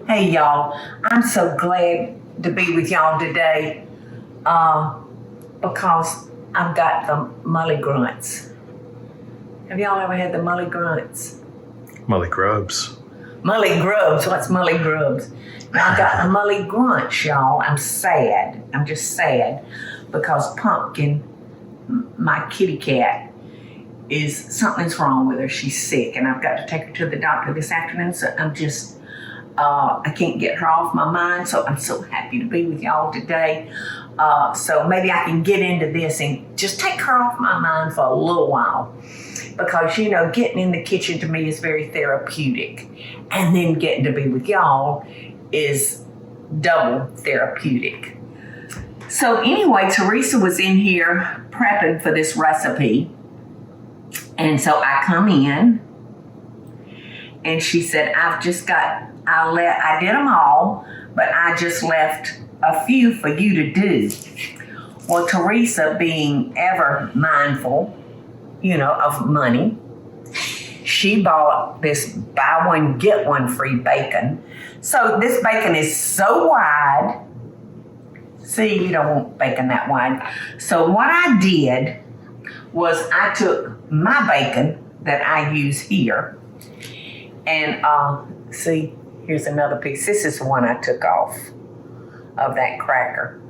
Hey y'all, I'm so glad to be with y'all today because I've got the mully grunts. Have y'all ever had the mully grunts? Mully grubs. Mully grubs, what's mully grubs? Now I've got the mully grunts, y'all. I'm sad. I'm just sad because Pumpkin, my kitty cat, something's wrong with her. She's sick and I've got to take her to the doctor this afternoon. So I'm just, I can't get her off my mind. So I'm so happy to be with y'all today. So maybe I can get into this and just take her off my mind for a little while. Because, you know, getting in the kitchen to me is very therapeutic. And then getting to be with y'all is double therapeutic. So anyway, Teresa was in here prepping for this recipe. And so I come in and she said, I did them all, but I just left a few for you to do. Well, Teresa, being ever mindful, you know, of money, she bought this buy one, get one free bacon. So this bacon is so wide. See, you don't want bacon that wide. So what I did was I took my bacon that I use here and see, here's another piece. This is the one I took off of that cracker.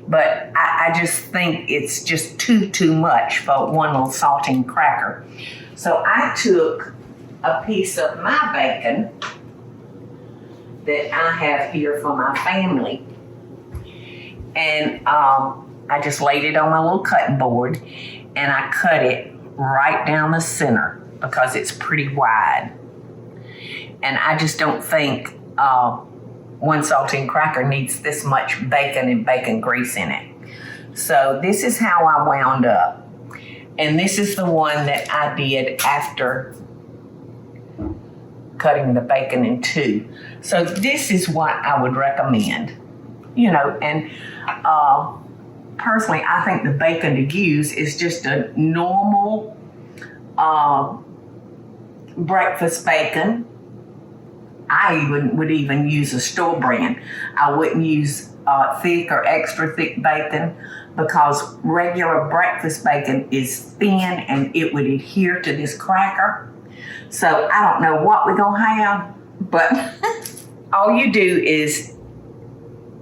But I just think it's just too much for one little saltine cracker. So I took a piece of my bacon that I have here for my family. And I just laid it on my little cutting board and I cut it right down the center because it's pretty wide. And I just don't think one saltine cracker needs this much bacon and bacon grease in it. So this is how I wound up. And this is the one that I did after cutting the bacon in two. So this is what I would recommend. You know, and personally, I think the bacon to use is just a normal breakfast bacon. I would even use a store brand. I wouldn't use thick or extra thick bacon because regular breakfast bacon is thin and it would adhere to this cracker. So I don't know what we're gonna have, but all you do is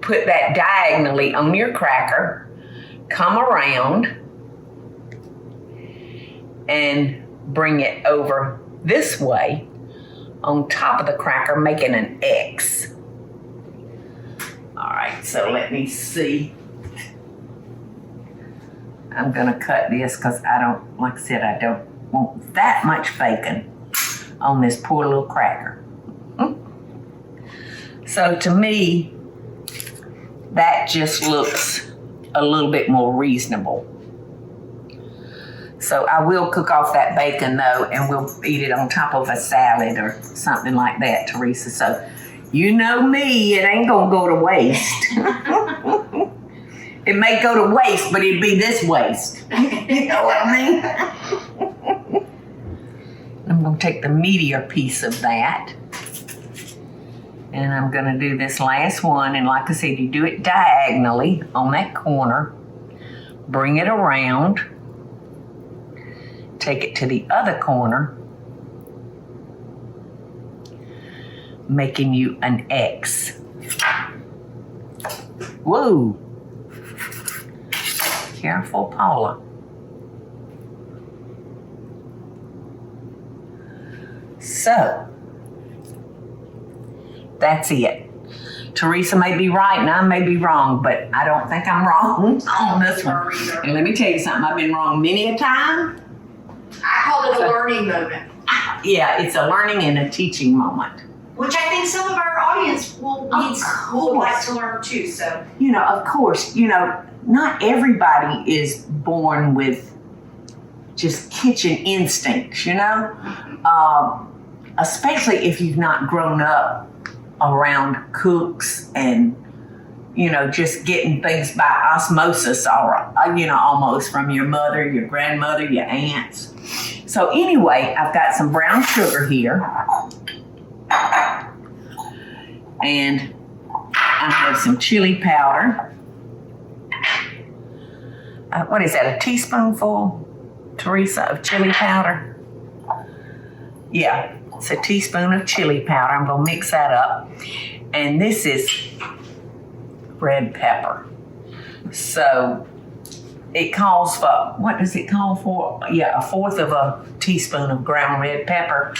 put that diagonally on your cracker, come around and bring it over this way on top of the cracker, making an X. All right, so let me see. I'm gonna cut this because like I said, I don't want that much bacon on this poor little cracker. So to me, that just looks a little bit more reasonable. So I will cook off that bacon though, and we'll eat it on top of a salad or something like that, Teresa. So you know me, it ain't gonna go to waste. It may go to waste, but it'd be this waste. You know what I mean? I'm gonna take the meatier piece of that. And I'm gonna do this last one. And like I said, you do it diagonally on that corner. Bring it around. Take it to the other corner, making you an X. Whoa. Careful, Paula. So, that's it. Teresa may be right and I may be wrong, but I don't think I'm wrong on this one. And let me tell you something, I've been wrong many a time. I call it a learning moment. Yeah, it's a learning and a teaching moment. Which I think some of our audience would like to learn too. So, you know, of course, you know, not everybody is born with just kitchen instincts, you know, especially if you've not grown up around cooks and, you know, just getting things by osmosis, or, you know, almost from your mother, your grandmother, your aunts. So anyway, I've got some brown sugar here. And I have some chili powder. What is that, a teaspoonful, Teresa, of chili powder? Yeah, it's a teaspoon of chili powder. I'm going to mix that up. And this is red pepper. So it calls for, what does it call for? Yeah, 1/4 of a teaspoon of ground red pepper.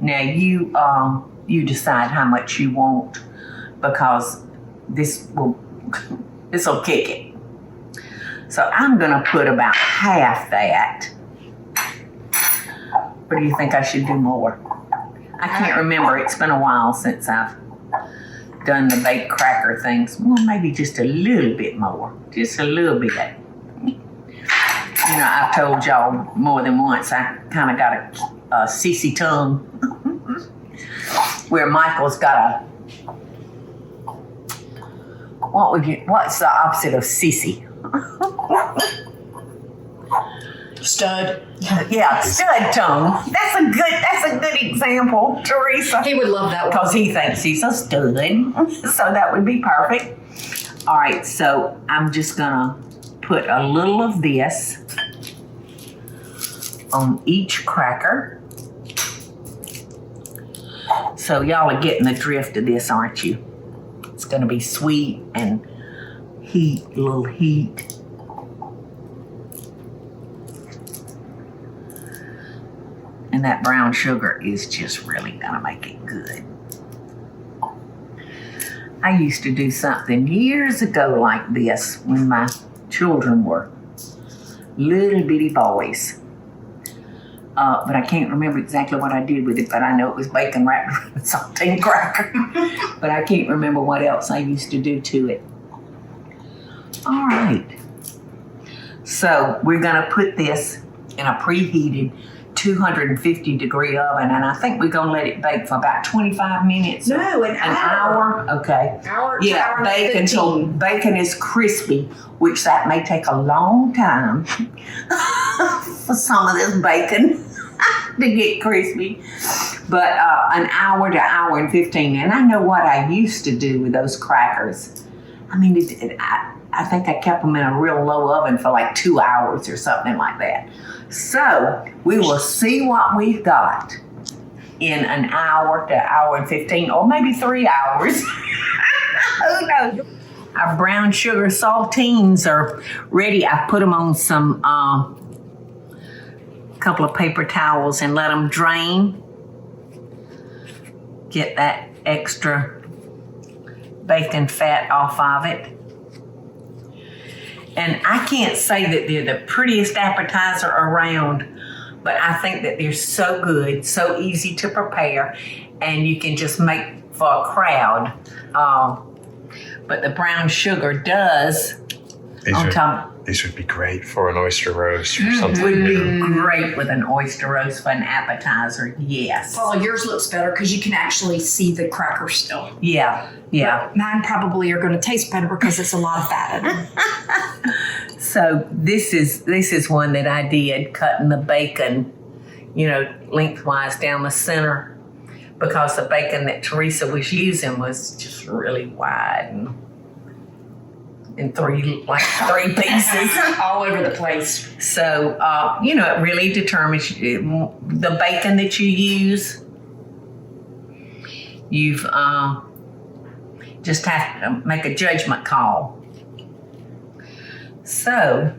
Now you decide how much you want, because this will kick it. So I'm gonna put about half that. Or do you think I should do more? I can't remember. It's been a while since I've done the baked cracker things. Well, maybe just a little bit more. Just a little bit. You know, I've told y'all more than once, I kind of got a sissy tongue. Where Michael's got what's the opposite of sissy? Stud. Yeah, stud tongue. That's a good example, Teresa. He would love that one. Because he thinks he's a stud. So that would be perfect. All right, so I'm just gonna put a little of this on each cracker. So y'all are getting the drift of this, aren't you? It's gonna be sweet and little heat. And that brown sugar is just really gonna make it good. I used to do something years ago like this when my children were little bitty boys. But I can't remember exactly what I did with it, but I know it was bacon wrapped around a saltine cracker. But I can't remember what else I used to do to it. All right. So we're gonna put this in a preheated 250-degree oven, and I think we're gonna let it bake for about 25 minutes. No, an hour. Okay. Hour. Yeah, hour bake 15. until bacon is crispy, which that may take a long time for some of this bacon to get crispy. But an hour to hour and 15. And I know what I used to do with those crackers. I mean, I think I kept them in a real low oven for like 2 hours or something like that. So we will see what we've got in an hour to hour and 15, or maybe 3 hours. Who knows? Our brown sugar saltines are ready. I put them on some couple of paper towels and let them drain. Get that extra bacon fat off of it. And I can't say that they're the prettiest appetizer around, but I think that they're so good, so easy to prepare, and you can just make for a crowd. But the brown sugar does on top. These would be great for an oyster roast or something. Would be great with an oyster roast for an appetizer, yes. Paula, yours looks better because you can actually see the cracker still. Yeah. But mine probably are going to taste better because it's a lot of fat in it. So this is one that I did, cutting the bacon, lengthwise down the center, because the bacon that Teresa was using was just really wide and in three pieces. All over the place. So, it really determines the bacon that you use. You've just have to make a judgment call. So,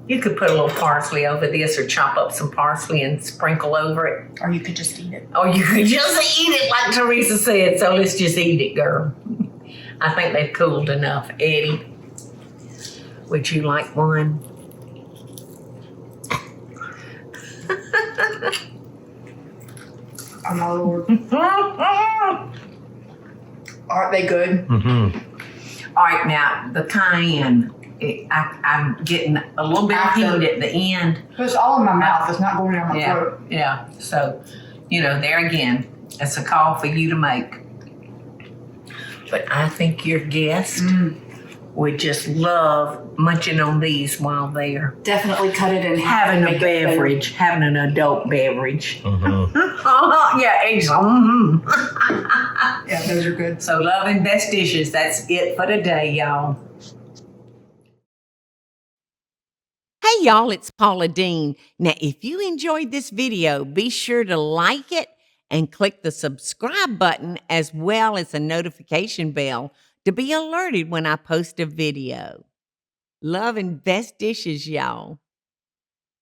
you could put a little parsley over this, or chop up some parsley and sprinkle over it. Or you could just eat it. Or you could just eat it like Teresa said. So let's just eat it, girl. I think they've cooled enough. Eddie, would you like one? Oh my Lord. Aren't they good? Mm-hmm. All right, now the cayenne. I'm getting a little bit of heat at the end. It's all in my mouth. It's not going down my throat. Yeah. So, there again, it's a call for you to make. But I think your guest would just love munching on these while they're Definitely cut it in half. having and a make it beverage, having an adult beverage. Mm-hmm. Yeah, exactly. Yeah, those are good. So love and best dishes. That's it for today, y'all. Hey y'all, it's Paula Deen. Now, if you enjoyed this video, be sure to like it and click the subscribe button as well as the notification bell to be alerted when I post a video. Love and best dishes, y'all.